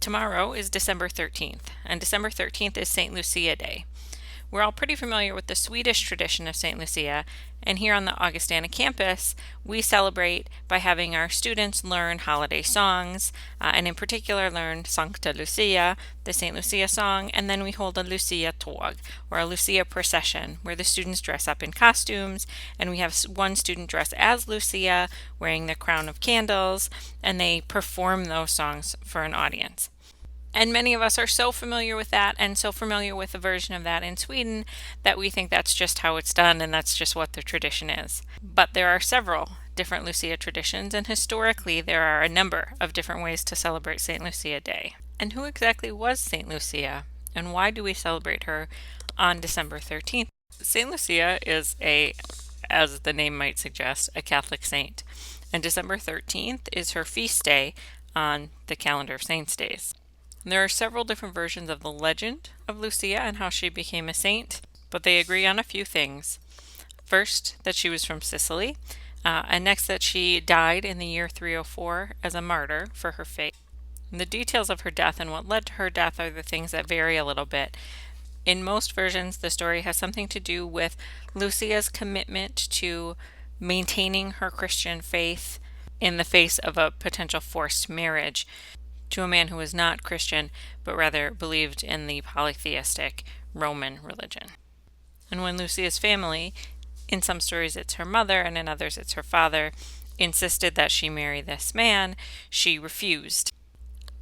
Tomorrow is December 13th, and December 13th is Saint Lucia Day. We're all pretty familiar with the Swedish tradition of Saint Lucia, and here on the Augustana campus, we celebrate by having our students learn holiday songs, and in particular learn Sancta Lucia, the Saint Lucia song, and then we hold a Lucia tåg, or a Lucia procession, where the students dress up in costumes, and we have one student dress as Lucia, wearing the crown of candles, and they perform those songs for an audience. And many of us are so familiar with that and so familiar with the version of that in Sweden that we think that's just how it's done and that's just what the tradition is. But there are several different Lucia traditions, and historically there are a number of different ways to celebrate St. Lucia Day. And who exactly was St. Lucia, and why do we celebrate her on December 13th? St. Lucia is as the name might suggest, a Catholic saint, and December 13th is her feast day on the calendar of saints' days. There are several different versions of the legend of Lucia and how she became a saint, but they agree on a few things. First, that she was from Sicily, and next that she died in the year 304 as a martyr for her faith. And the details of her death and what led to her death are the things that vary a little bit. In most versions, the story has something to do with Lucia's commitment to maintaining her Christian faith in the face of a potential forced marriage to a man who was not Christian, but rather believed in the polytheistic Roman religion. And when Lucia's family, in some stories it's her mother and in others it's her father, insisted that she marry this man, she refused.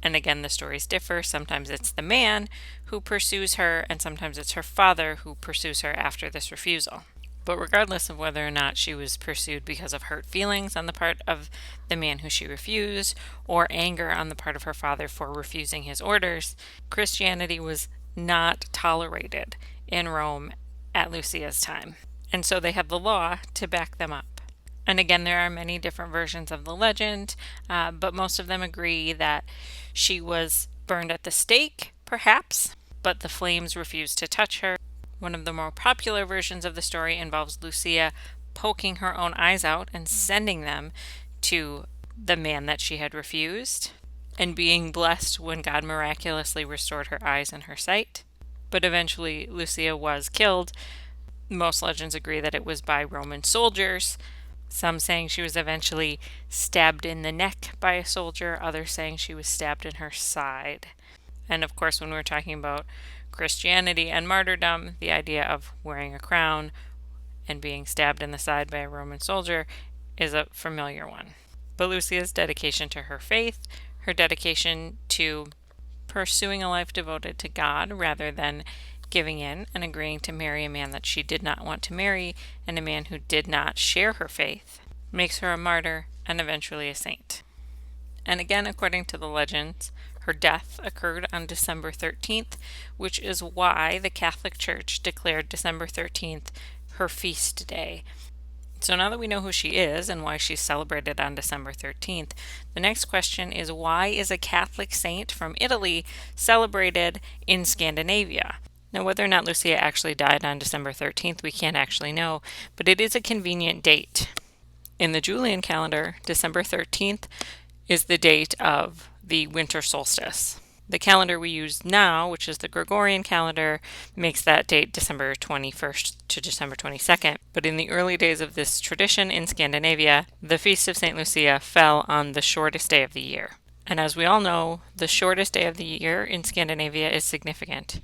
And again, the stories differ. Sometimes it's the man who pursues her, and sometimes it's her father who pursues her after this refusal. But regardless of whether or not she was pursued because of hurt feelings on the part of the man who she refused, or anger on the part of her father for refusing his orders, Christianity was not tolerated in Rome at Lucia's time. And so they have the law to back them up. And again, there are many different versions of the legend, but most of them agree that she was burned at the stake, perhaps, but the flames refused to touch her. One of the more popular versions of the story involves Lucia poking her own eyes out and sending them to the man that she had refused, and being blessed when God miraculously restored her eyes and her sight. But eventually Lucia was killed. Most legends agree that it was by Roman soldiers, some saying she was eventually stabbed in the neck by a soldier, others saying she was stabbed in her side. And of course, when we're talking about Christianity and martyrdom, the idea of wearing a crown and being stabbed in the side by a Roman soldier is a familiar one. But Lucia's dedication to her faith, her dedication to pursuing a life devoted to God rather than giving in and agreeing to marry a man that she did not want to marry and a man who did not share her faith, makes her a martyr and eventually a saint. And again, according to the legends, her death occurred on December 13th, which is why the Catholic Church declared December 13th her feast day. So now that we know who she is and why she's celebrated on December 13th, the next question is, why is a Catholic saint from Italy celebrated in Scandinavia? Now, whether or not Lucia actually died on December 13th, we can't actually know, but it is a convenient date. In the Julian calendar, December 13th is the date of the winter solstice. The calendar we use now, which is the Gregorian calendar, makes that date December 21st to December 22nd. But in the early days of this tradition in Scandinavia, the feast of St. Lucia fell on the shortest day of the year. And as we all know, the shortest day of the year in Scandinavia is significant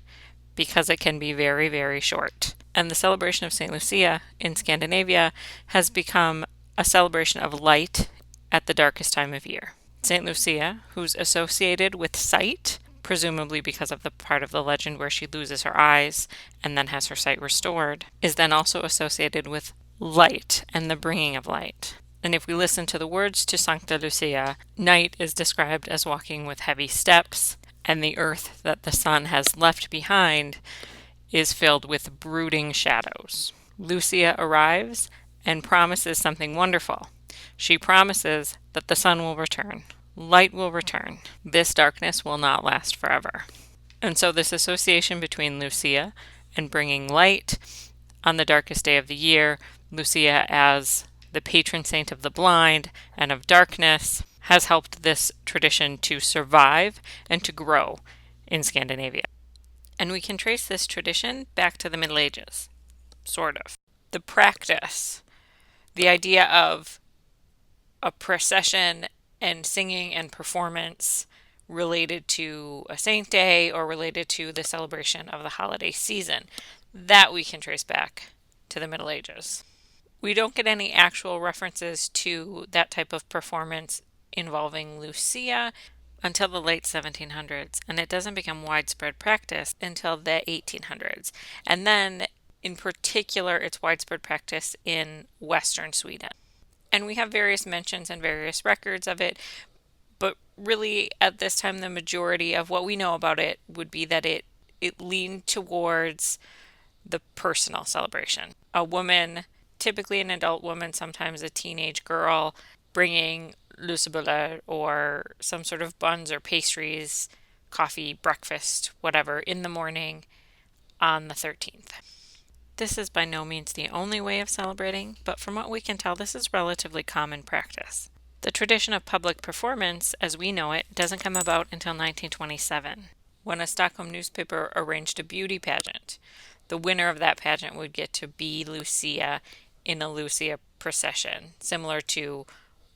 because it can be very, very short. And the celebration of St. Lucia in Scandinavia has become a celebration of light at the darkest time of year. St. Lucia, who's associated with sight, presumably because of the part of the legend where she loses her eyes and then has her sight restored, is then also associated with light and the bringing of light. And if we listen to the words to Sancta Lucia, night is described as walking with heavy steps, and the earth that the sun has left behind is filled with brooding shadows. Lucia arrives and promises something wonderful. She promises that the sun will return. Light will return. This darkness will not last forever. And so this association between Lucia and bringing light on the darkest day of the year, Lucia as the patron saint of the blind and of darkness, has helped this tradition to survive and to grow in Scandinavia. And we can trace this tradition back to the Middle Ages, sort of. The practice, the idea of a procession and singing and performance related to a saint day or related to the celebration of the holiday season, that we can trace back to the Middle Ages. We don't get any actual references to that type of performance involving Lucia until the late 1700s, and it doesn't become widespread practice until the 1800s. And then, in particular, it's widespread practice in Western Sweden. And we have various mentions and various records of it, but really at this time the majority of what we know about it would be that it leaned towards the personal celebration. A woman, typically an adult woman, sometimes a teenage girl, bringing lussebullar or some sort of buns or pastries, coffee, breakfast, whatever, in the morning on the 13th. This is by no means the only way of celebrating, but from what we can tell, this is relatively common practice. The tradition of public performance, as we know it, doesn't come about until 1927, when a Stockholm newspaper arranged a beauty pageant. The winner of that pageant would get to be Lucia in a Lucia procession, similar to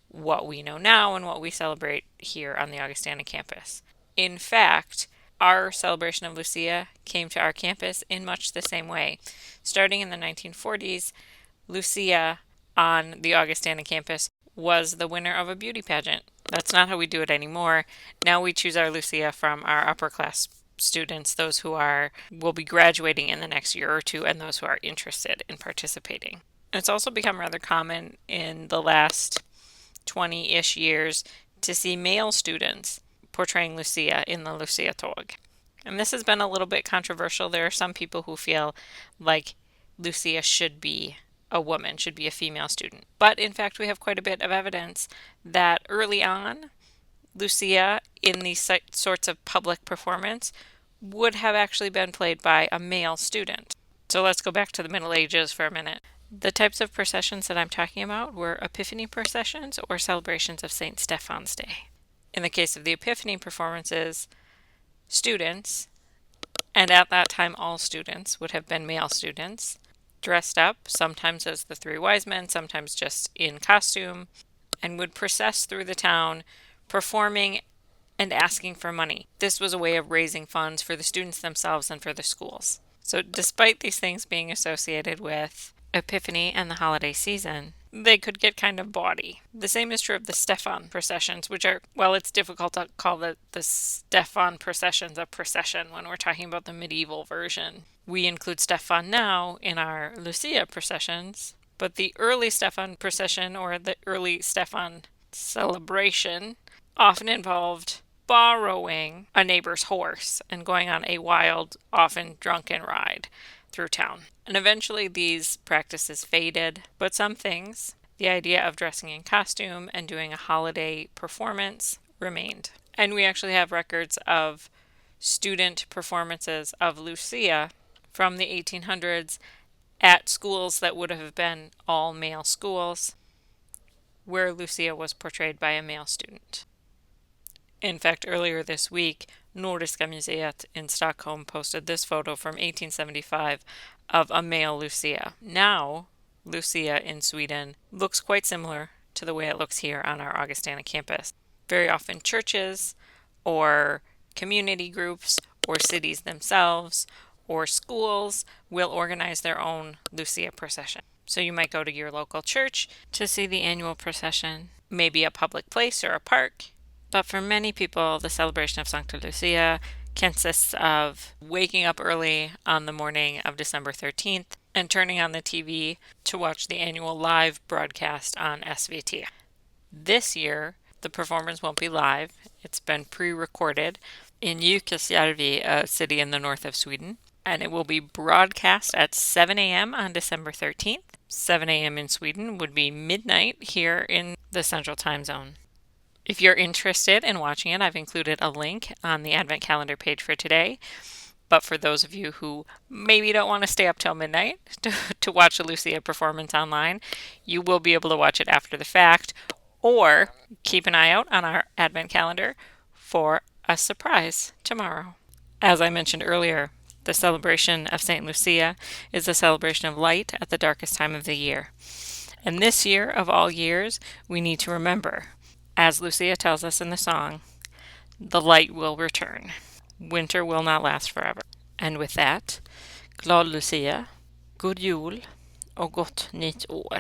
what we know now and what we celebrate here on the Augustana campus. In fact, our celebration of Lucia came to our campus in much the same way. Starting in the 1940s, Lucia on the Augustana campus was the winner of a beauty pageant. That's not how we do it anymore. Now we choose our Lucia from our upper class students, those who will be graduating in the next year or two, and those who are interested in participating. It's also become rather common in the last 20-ish years to see male students portraying Lucia in the Lucia tåg. And this has been a little bit controversial. There are some people who feel like Lucia should be a woman, should be a female student. But in fact, we have quite a bit of evidence that early on, Lucia in these sorts of public performance would have actually been played by a male student. So let's go back to the Middle Ages for a minute. The types of processions that I'm talking about were Epiphany processions or celebrations of St. Stephen's Day. In the case of the Epiphany performances, students, and at that time all students would have been male students, dressed up, sometimes as the three wise men, sometimes just in costume, and would process through the town, performing and asking for money. This was a way of raising funds for the students themselves and for the schools. So despite these things being associated with Epiphany and the holiday season, they could get kind of bawdy. The same is true of the Stephan processions, which are, well, it's difficult to call the Stephan processions a procession when we're talking about the medieval version. We include Stephan now in our Lucia processions, but the early Stephan procession or the early Stephan celebration often involved borrowing a neighbor's horse and going on a wild, often drunken ride through town. And eventually these practices faded, but some things, the idea of dressing in costume and doing a holiday performance, remained. And we actually have records of student performances of Lucia from the 1800s at schools that would have been all male schools, where Lucia was portrayed by a male student. In fact, earlier this week, Nordiska Museet in Stockholm posted this photo from 1875 of a male Lucia. Now, Lucia in Sweden looks quite similar to the way it looks here on our Augustana campus. Very often churches or community groups or cities themselves or schools will organize their own Lucia procession. So you might go to your local church to see the annual procession, maybe a public place or a park. But for many people, the celebration of Sancta Lucia consists of waking up early on the morning of December 13th and turning on the TV to watch the annual live broadcast on SVT. This year, the performance won't be live. It's been pre-recorded in Jukkasjärvi, a city in the north of Sweden, and it will be broadcast at 7 a.m. on December 13th. 7 a.m. in Sweden would be midnight here in the Central Time Zone. If you're interested in watching it, I've included a link on the Advent Calendar page for today. But for those of you who maybe don't want to stay up till midnight to watch a Lucia performance online, you will be able to watch it after the fact, Or keep an eye out on our Advent calendar for a surprise tomorrow. As I mentioned earlier, the celebration of Saint Lucia is a celebration of light at the darkest time of the year. And this year of all years, we need to remember, as Lucia tells us in the song, the light will return. Winter will not last forever. And with that, glad Lucia, god jul och gott nytt år.